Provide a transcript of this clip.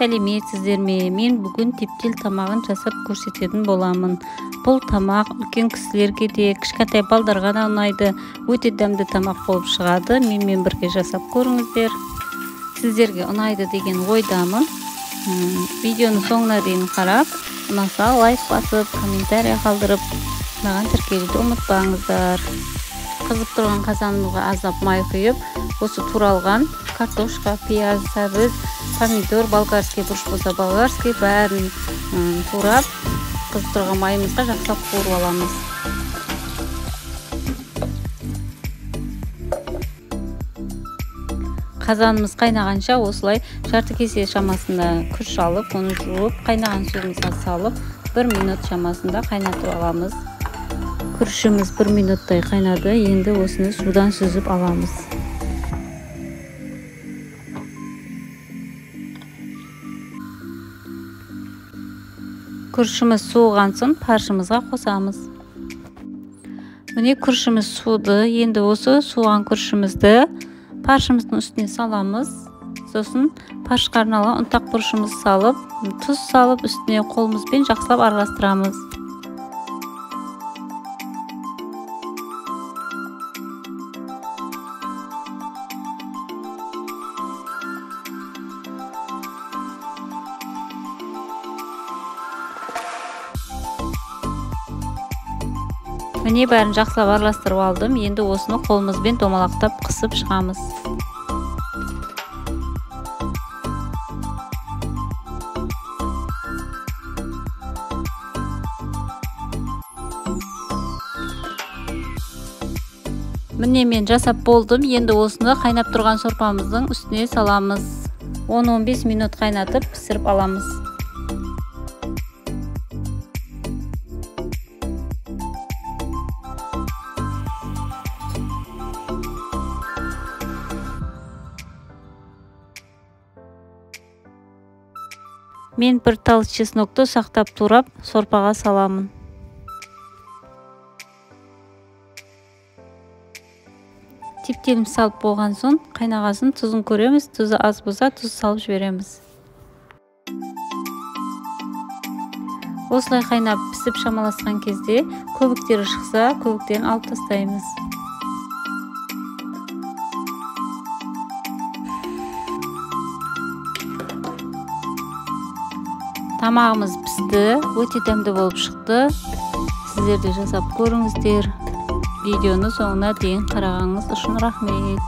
Сәлеметсіздерме? Мен бүгін типтел тамағын жасап көрсететін боламын. Бұл тамақ үлкен кісілерге де, кішкентай балдарға да ұнайды. Өте дәмді тамақ болып шығады. Менімен бірге жасап көріңіздер. Сіздерге ұнайды деген ойдамын. Видеоны соңына дейін қарап, ұнаса лайк басып, комментарий қалдырып, маған тіркелуді ұмытпаңыздар. Қызып тұрған қазанымызға аздап май құйып, осы туралған картошка, пияз, сәбіз, помидор, болгарский бұрыш болса болгарский бәрін турап, қызып тұрған майымызға жақсылап қуырып аламыз. Қазанымыз қайнағанша осылай жарты кесе шамасында күріш алып, оны жуып, қайнаған суымызға салып, 1 минут шамасында қайнатып аламыз. Күрішіміз 1 минуттай қайнады, енді осыны судан сүзіп аламыз. Күрішіміз суыған соң паршымызға қосамыз. Міне күрішіміз суыды, енді осы суыған күрішімізді паршымыздың үстіне саламыз. Сосын паршқа арналған ұнтақ бұрышымыз салып, тұз салып, үстіне қолымызбен жақсылап араластырамыз. Міне бәрін жақсылап араластырып алдым. Енді осыны қолымызбен домалақтап қысып шығамыз. Міне мен жасап болдым. Енді осыны қайнап тұрған сорпамыздың үстіне саламыз. 10-15 минут қайнатып пісіріп аламыз. Мен бір тал чеснокты сақтап турап, сорпаға саламын. Типтелім салып болған соң, қайнағасын тұзын көреміз, тұзы аз болса, тұз салып жібереміз. Осылай қайнап пісіп шамаласқан кезде, көбіктері шықса, көбіктерін алып тастаймыз. Тамағымыз пісті, өте дәмді болып шықты. Сіздер де жасап көріңіздер. Видеоны соңына дейін қарағаныңыз үшін рахмет.